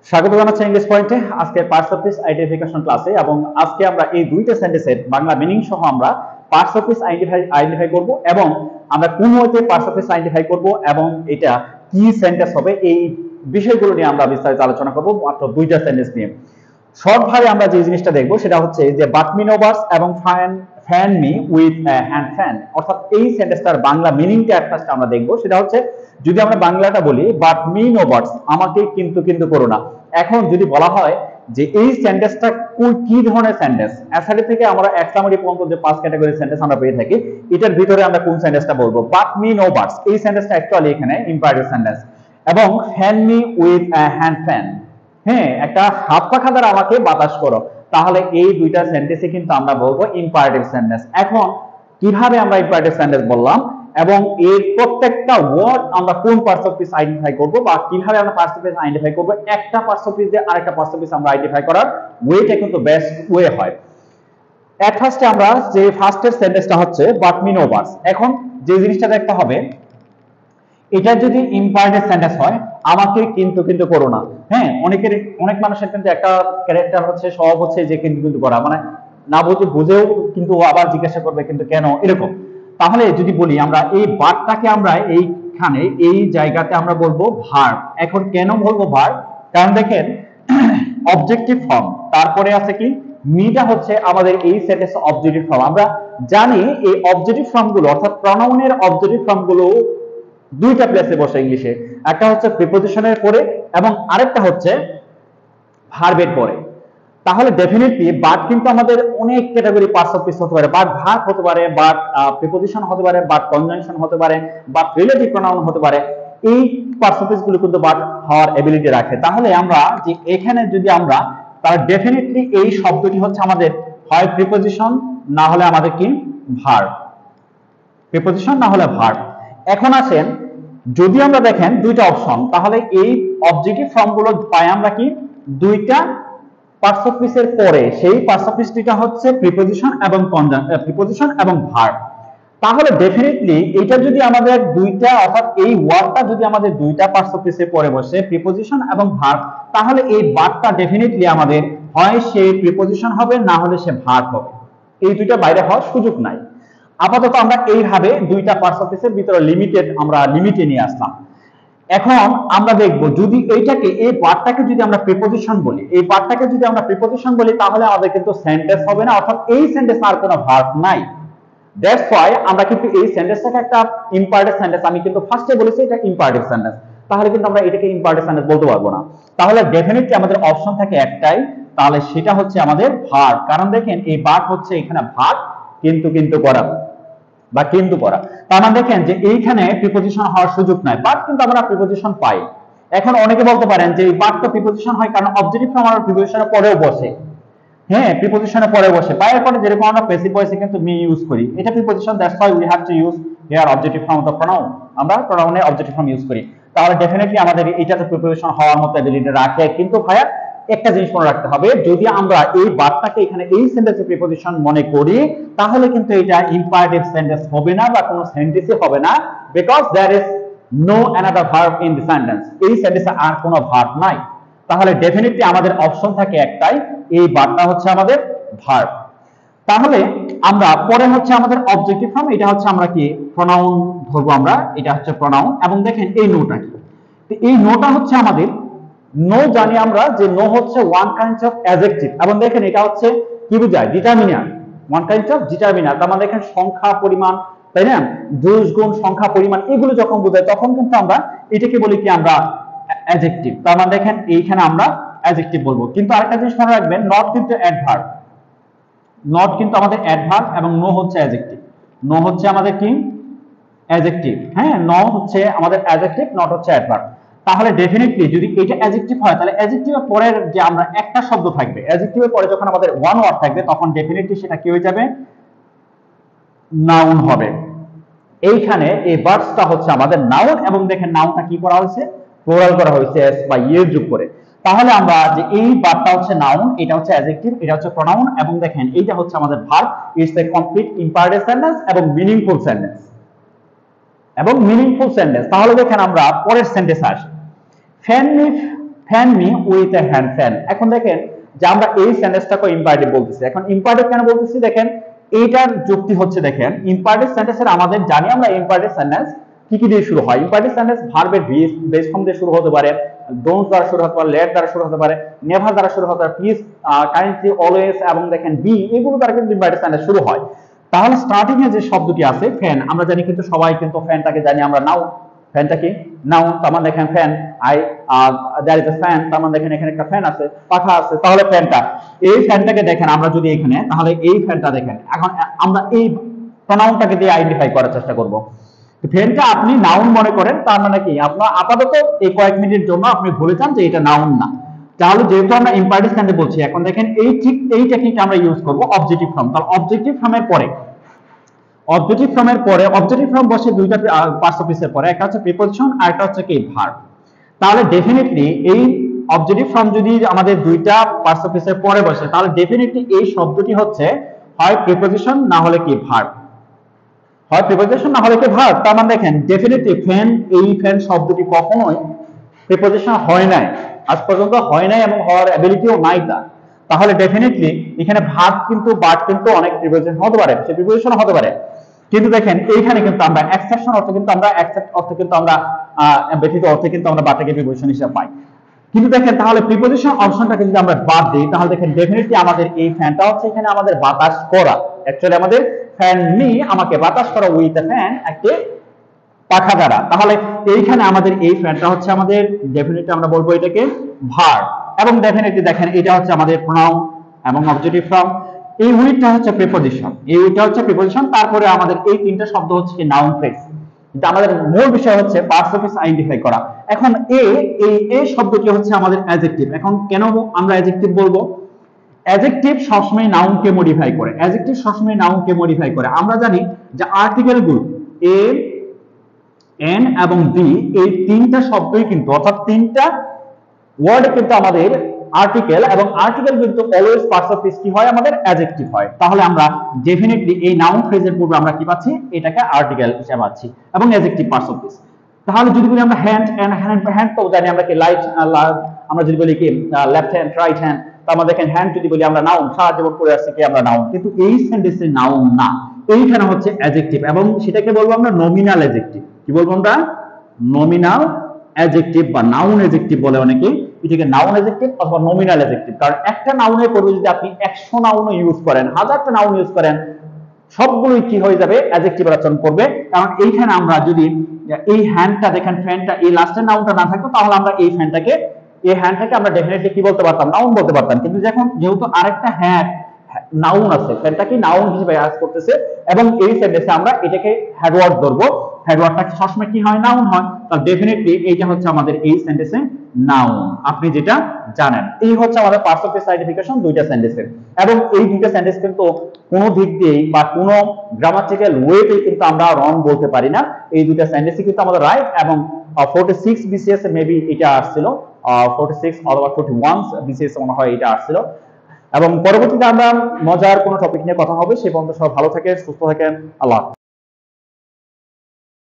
স্বাগত জানাচ্ছি ইংলিশ পয়েন্টে আজকের পার্টস অফ স্পিচ আইডেন্টিফিকেশন ক্লাসে। এবং আজকে আমরা এই দুইটা সেন্টেন্সের বাংলা মিনিং সহ আমরা পার্টস অফ স্পিচ আইডেন্টিফাই করব এবং আমরা কোন ওয়েতে পার্টস অফ স্পিচ আইডেন্টিফাই করব এবং এটা কি সেন্টেন্স হবে এই বিষয়গুলো নিয়ে আমরা বিস্তারিত আলোচনা করব মাত্র দুইটা সেন্টেন্স নিয়ে। শর্ট ভাবে আমরা যে জিনিসটা দেখবো সেটা হচ্ছে যে বাট মি নো বার্ডস এবং fan me with hand fan, অর্থাৎ এই সেন্টেন্সটার বাংলা মিনিংটা ফার্স্ট আমরা দেখবো। সেটা হচ্ছে যদি আমরা বাংলাটা বলি বাট মি নো বার্ডস, আমাকে কিন্তু কিন্তু করো না। এখন যদি বলা হয় যে এই সেন্টেন্সটা কি ধরনের সেন্টেন্স, অ্যাসারি থেকে আমরা এক্সক্লামেটরি পর্যন্ত যে পাঁচ ক্যাটাগরি সেন্টেন্স আমরা পেয়ে থাকি, এটার ভিতরে আমরা কোন সেন্টেন্সটা বলবো? বাট মি নো বার্ডস, এই সেন্টেন্সটা অ্যাকচুয়ালি এখানে ইম্পারেটিভ সেন্টেন্স। এবং fan me with hand fan, হ্যাঁ একটা হাত পাখা দ্বারা আমাকে বাতাস করো, তাহলে এই দুইটা সেন্টেন্সে কিন্তু আমরা বলবো ইম্পারেটিভ সেন্টেন্স। এখন কিভাবে আমরা ইম্পারেটিভ সেন্টেন্স বললাম এবং এর প্রত্যেকটা ওয়ার্ড আমরা কোন পার্টস অফ স্পিচ আইডেন্টিফাই করব বা কিভাবে আমরা পার্টস অফ স্পিচ আইডেন্টিফাই করব, একটা পার্টস অফ স্পিচ দিয়ে আরেকটা পার্টস অফ স্পিচ আমরা আইডেন্টিফাই করার ওয়েটা কিন্তু বেস্ট ওয়ে হয়। এট ফার্স্টে আমরা যে ফার্স্টের সেন্টেন্সটা হচ্ছে বাট মি নো বার্ডস। এখন যে জিনিসটা দেখতে হবে, এটা যদি ইম্পারেটিভ সেন্টেন্স হয় আমাকে কিন্তু কিন্তু করো না। হ্যাঁ, অনেক মানুষের কিন্তু একটা ক্যারেক্টার হচ্ছে, স্বভাব হচ্ছে যে কিন্তু কিন্তু করা, মানে না বুঝেও কিন্তু আবার জিজ্ঞাসা করবে কিন্তু কেন, এরকম। তাহলে যদি বলি আমরা এই বাটটাকে আমরা এইখানে এই জায়গাতে আমরা বলবো ভার্ব। এখন কেন বলবো ভার্ব? কারণ দেখেন অবজেক্টিভ ফর্ম, তারপরে আছে কি মিটা হচ্ছে আমাদের এই সেন্টেন্স অবজেক্টিভ ফর্ম। আমরা জানি এই অবজেক্টিভ ফর্মগুলো অর্থাৎ প্রনাউনের অবজেক্টিভ ফর্মগুলো দুইটা প্লেসে বসে ইংলিশে, একটা হচ্ছে প্রিপজিশনের পরে এবং আরেকটা হচ্ছে ভার্বের পরে। তাহলে ডেফিনেটলি বাট কিন্তু আমাদের অনেক ক্যাটাগরি পার্টস অফ স্পিচ হতে পারে, বাট ভার্ব হতে পারে, বাট প্রিপজিশন হতে পারে, বাট কনজাংশন হতে পারে, বাট রিলেটিভ প্রনাউন হতে পারে। এই পার্টস অফ স্পিচ গুলো কিন্তু বাট হওয়ার এবিলিটি রাখে। তাহলে আমরা যে এখানে যদি আমরা, তাহলে ডেফিনেটলি এই শব্দটি হচ্ছে আমাদের হয় প্রিপজিশন না হলে আমাদের কি ভার্ব, প্রিপজিশন না হলে ভার্ব। এখন আসেন যদি আমরা দেখেন দুইটা অপশন, তাহলে এই অবজেক্টিভ ফর্মগুলো পাই আমরা কি দুইটা পার্টস অফ স্পিচের পরে, সেই পার্টস অফ স্পিচটা হচ্ছে প্রিপজিশন এবং ভার্ব। তাহলে ডেফিনেটলি এটা যদি আমাদের দুইটা, অর্থাৎ এই ওয়ার্ডটা যদি আমাদের দুইটা পার্টস অফ স্পিচের পরে বসে প্রিপজিশন এবং ভার্ব, তাহলে এই বার্বটা ডেফিনেটলি আমাদের হয় সে প্রিপজিশন হবে না হলে সে ভার্ব হবে, এই দুইটা বাইরে হওয়ার সুযোগ নাই। আপাতত আমরা এইভাবে দুইটা পার্টস অফ স্পিচের ভিতরে লিমিটে নিয়ে আসলাম। এখন আমরা দেখব যদি এইটাকে, এই বার্বটাকে যদি আমরা প্রিপজিশন বলি, এই বার্বটাকে যদি আমরা প্রিপজিশন বলি, তাহলে আমাদের কিন্তু সেন্টেন্স হবে না, অর্থাৎ এই সেন্টেন্স আর কোনো ভার্ব নাই। দ্যাটস ওয়াই আমরা কিন্তু এই সেন্টেন্সটাকে একটা ইম্পারেটিভ সেন্টেন্স, আমি কিন্তু ফার্স্টে বলেছি এটা ইম্পারেটিভ সেন্টেন্স, তাহলে কিন্তু আমরা এটাকে ইম্পারেটিভ সেন্টেন্স বলতে পারবো না। তাহলে ডেফিনেটলি আমাদের অপশন থাকে একটাই, তাহলে সেটা হচ্ছে আমাদের ভার্ব। কারণ দেখেন এই ভার্ব হচ্ছে এখানে ভার্ব কিন্তু করা বা কিন্তু করা, তার মানে দেখেন যে এইখানে প্রিপজিশন হওয়ার সুযোগ নাই, বাট কিন্তু আমরা প্রিপজিশন পাই। এখন অনেকে বলতে পারেন যে এই বাট তো প্রিপজিশন হয় কারণ অবজেক্টিভ ফর্ম আমরা প্রিপজিশনের পরেও বসে। হ্যাঁ, প্রিপজিশনের পরে বসে, পায়ের পরে যেরকম আমরা প্যাসিভ ভয়েসে কিন্তু মি ইউজ করি, এটা preposition, that's why we have to use here objective form of the pronoun, আমরা প্রনাউনে অবজেক্টিভ ফর্ম ইউজ করি। তাহলে ডেফিনেটলি আমাদের এইটাতে প্রিপজিশন হওয়ার মতো এবিলিটি রাখে। কিন্তু ভাইয়া একটা জিনিস মনে রাখতে হবে, যদি আমরা এই বার্বটাকে এখানে এই সেন্টেন্সে প্রিপজিশন মনে করি, তাহলে কিন্তু এটা ইম্পারেটিভ সেন্টেন্স হবে না বা কোনো সেন্টেন্সই হবে না, because there is no another verb in the sentence, এই সেন্টেন্সে আর কোনো ভার্ব নাই। তাহলে ডেফিনেটলি আমাদের অপশন থাকে একটাই, এই বার্বটা হচ্ছে আমাদের ভার্ব। তাহলে আমরা পরে হচ্ছে আমাদের অবজেক্টিভ ফর্ম, এটা হচ্ছে আমরা কি প্রনাউন ধরবো, আমরা এটা হচ্ছে প্রনাউন। এবং দেখেন এই নোটা কি, তো এই নোটা হচ্ছে আমাদের নো, জানি আমরা যে নো হচ্ছে ওয়ান কাইন্ড অফ অ্যাডজেক্টিভ, এবং দেখেন এটা হচ্ছে কি বোঝায় determiner, one kind of determiner. তার মানে দেখেন সংখ্যা পরিমাণ, তাই না, দোষ গুণ সংখ্যা পরিমাণ এগুলো যখন বোঝায় তখন কিন্তু আমরা এটাকে বলি কি আমরা অ্যাডজেক্টিভ। তার মানে দেখেন এইখানে আমরা অ্যাডজেক্টিভ বলবো। কিন্তু আরেকটা জিনিস মনে রাখবেন, নট কিন্তু অ্যাডভার্ব, নট কিন্তু আমাদের অ্যাডভার্ব এবং নো হচ্ছে অ্যাডজেক্টিভ। নো হচ্ছে আমাদের কি অ্যাডজেক্টিভ, হ্যাঁ নো হচ্ছে আমাদের অ্যাডজেক্টিভ, নট হচ্ছে অ্যাডভার্ব। তাহলে ডেফিনেটলি যদি এটা অ্যাডজেক্টিভ হয়, তাহলে অ্যাডজেক্টিভের পরের যে আমরা একটা শব্দ থাকবে, অ্যাডজেক্টিভের পরে যখন আমাদের ওয়ান ওয়ার্ড থাকবে তখন ডেফিনেটলি সেটা কি হয়ে যাবে, নাউন হবে। এইখানে এই ভার্বসটা হচ্ছে আমাদের নাউন, এবং দেখেন নাউনটা কি করা হয়েছে, প্লুরাল করা হয়েছে এস বা ইয়ের যোগ করে। তাহলে আমরা যে এই ভার্বটা হচ্ছে নাউন, এটা হচ্ছে অ্যাডজেক্টিভ, এটা হচ্ছে প্রনাউন, এবং দেখেন এইটা হচ্ছে আমাদের verb. It's a complete imperative sentence এবং মিনিংফুল সেন্টেন্স, তাহলে দেখেন আমরা পরের সেন্টেন্সে আসি। Fan fan me with a hand fan. এখন দেখেন যে আমরা এই সেন্টেন্সটাকে ইম্পারেটিভ বলতেছি। এখন ইম্পারেটিভ কেন বলতেছি দেখেন, এইটার যুক্তি হচ্ছে দেখেন ইম্পারেটিভ সেন্টেন্সের আমাদের জানি আমরা ইম্পারেটিভ সেন্টেন্স কি কি দিয়ে শুরু হয়। ইম্পারেটিভ সেন্টেন্স ভার্বের বেস ফর্ম দিয়ে শুরু হতে পারে, ডোন্ট দ্বারা শুরু হতে পারে, লেট দ্বারা শুরু হতে পারে, নেভার দ্বারা শুরু হতে পারে, প্লিজ, কাইন্ডলি, অলওয়েজ এবং দেখেন বি, এগুলো দ্বারা কিন্তু ইম্পারেটিভ সেন্টেন্স শুরু হয়। তাহলে স্টার্টিং এ যে শব্দটি আছে ফ্যান, আমরা জানি কিন্তু সবাই কিন্তু ফ্যানটাকে জানি আমরা নাউন। ফ্যানটা কি নাউন, তার মানে দেখেন fan, I there is a fan, তার মানে দেখেন এখানে একটা ফ্যান আছে, পাখা আছে। তাহলে ফ্যানটা, এই ফ্যানটাকে দেখেন আমরা যদি এখানে, তাহলে এই ফ্যানটা দেখেন এখন আমরা এই প্রনাউনটাকে দিয়ে আইডেন্টিফাই করার চেষ্টা করব। ফ্যানটা আপনি নাউন মনে করেন, তার মানে কি আপনার আপাতত এই কয়েক মিনিটের জন্য আপনি ভুলে যান যে এটা নাউন না। তাহলে যেহেতু আমরা ইম্পারেটিভ সেন্টেন্স বলছি, এখন দেখেন এই টেকনিকটা আমরা ইউজ করব অবজেক্টিভ ফর্ম। তাহলে অবজেক্টিভ ফর্মের পরে অবজেক্টিভ ফর্ম বসে দুইটা পার্টস অফ স্পিচের পরে, একটা হচ্ছে প্রিপোজিশন আর একটা হচ্ছে কি ভার্ব। তাহলে ডেফিনেটলি এই অবজেক্টিভ ফর্ম যদি আমাদের দুইটা পার্টস অফ স্পিচের পরে বসে, তাহলে ডেফিনেটলি এই শব্দটি হচ্ছে হয় প্রিপোজিশন না হলে কি ভার্ব, হয় প্রিপোজিশন না হলে কি ভার্ব। তার মানে দেখেন ডেফিনেটলি ফ্যান, এই ফ্যান শব্দটি কখনোই প্রিপোজিশন হয় নাই, আজ পর্যন্ত হয় নাই এবং হওয়ার অ্যাবিলিটিও নাই তার। তাহলে ডেফিনেটলি এখানে ভার্ব কিন্তু বাট কিন্তু অনেক প্রিপোজিশন হতে পারে, সে প্রিপোজিশন হতে পারে। কিন্তু দেখেন এইখানে কিন্তু আমরা এক্সেপশন অর্থে কিন্তু আমরা এক্সেপ্ট অর্থে কিন্তু আমরা ব্যতীত অর্থে কিন্তু আমরা বাটটাকে প্রিপোজিশন হিসেবে পাই। কিন্তু দেখেন তাহলে প্রিপোজিশন অপশনটাকে যদি আমরা বাদ দিই, তাহলে দেখেন ডেফিনেটলি আমাদের এই ফ্যানটা হচ্ছে এখানে আমাদের বাতাস করা, অ্যাকচুয়ালি আমাদের ফ্যান নি আমাকে বাতাস করা উইথ এ ফ্যান, একটি পাখা দ্বারা। তাহলে এইখানে আমাদের এই ফ্যানটা হচ্ছে আমাদের ডেফিনেটলি আমরা বলবো এটাকে ভার্ব, এবং ডেফিনেটলি দেখেন এটা হচ্ছে আমাদের প্রনাউন এবং অবজেক্টিভ ফর্ম। এই উইথটা হচ্ছে প্রিপোজিশন, এই উইথটা হচ্ছে প্রিপোজিশন, তারপরে আমাদের এই তিনটা শব্দ হচ্ছে কি নাউন ফ্রেজ। কিন্তু আমাদের মূল বিষয় হচ্ছে পার্টস অফ স্পিচ আইডেন্টিফাই করা। এখন এই শব্দটি হচ্ছে আমাদের অ্যাডজেক্টিভ। এখন কেন আমরা অ্যাডজেক্টিভ বলবো? অ্যাডজেক্টিভ সবসময় নাউনকে মডিফাই করে, অ্যাডজেক্টিভ সবসময় নাউনকে মডিফাই করে। আমরা জানি যে আর্টিকেলগুলো এ, এন এবং বি, এই তিনটা শব্দই কিন্তু অর্থাৎ তিনটা ওয়ার্ডে কিন্তু আমাদের আর্টিকেল, এবং আর্টিকেল কিন্তু অলওয়েজ পার্টস অফ স্পিচ কি হয় আমাদের অ্যাডজেক্টিভ হয়। তাহলে আমরা ডেফিনেটলি এই নাউন ফ্রেজের পূর্বে আমরা কি পাচ্ছি, এটাকে আর্টিকেল হিসেবে পাচ্ছি এবং অ্যাডজেক্টিভ পার্টস অফ স্পিচ। তাহলে যদি বলি আমরা হ্যান্ড, হ্যান্ড তো জানি আমরা কি লাইট, আমরা যদি বলি কি লেফট হ্যান্ড, রাইট হ্যান্ড, তার মানে দেখেন হ্যান্ড যদি বলি আমরা নাউন, সারা জীবন করে আসছে কি আমরা নাউন, কিন্তু এই সেন্টেন্সে নাউন না, এইখানে হচ্ছে অ্যাডজেক্টিভ, এবং সেটাকে বলবো আমরা নমিনাল অ্যাডজেক্টিভ। কি বলবো আমরা? নমিনাল অ্যাডজেক্টিভ বা নাউন অ্যাডজেক্টিভ বলে অনেকে, এটাকে নাউন অ্যাডজেক্টিভ অথবা নমিনাল অ্যাডজেক্টিভ। কারণ একটা নাউনের পরে যদি আপনি 100 নাউনও ইউজ করেন, 1000টা নাউন ইউজ করেন, সবগুলোই কি হয়ে যাবে, অ্যাডজেক্টিভ আচরণ করবে। কারণ এইখানে আমরা যদি এই হ্যান্ডটা দেখেন, ফ্যানটা, এই লাস্টের নাউনটা না থাকতো, তাহলে আমরা এই হ্যান্ডটাকে আমরা ডেফিনেটলি কি বলতে পারতাম, নাউন বলতে পারতাম। কিন্তু যেহেতু আরেকটা হ্যান্ড নাউন আছে, ফ্যানটা কি নাউন হিসেবে কাজ করতেছে, এবং এই সেন্টেন্সে আমরা এটাকে হেডওয়ার্ড ধরবো, হেডওয়ার্ডটা সবসময় কি হয়, নাউন হয়। তাহলে ডেফিনেটলি এইটা হচ্ছে আমাদের এই সেন্টেন্সে নাউন, আপনি যেটা জানেন। এই হচ্ছে আমাদের পার্টস অফ স্পিচ আইডেন্টিফিকেশন দুইটা সেন্টেন্সের, এবং এই দুইটা সেন্টেন্স কিন্তু কোনো দিক দিয়ে বা কোনো গ্রামাটিক্যাল ওয়েতে কিন্তু আমরা রং বলতে পারি না। এই দুইটা সেন্টেন্সই কিন্তু আমাদের রাইট, এবং 46 বিসিএস মেবি এটা আসছিল, 46 অথবা 41 বিসিএস মনে হয় এটা আসছিল। এবং পরবর্তীতে আমরা মজার কোনো টপিক নিয়ে কথা হবে। সেই পর্যন্ত সব ভালো থাকেন, সুস্থ থাকেন, আল্লাহ।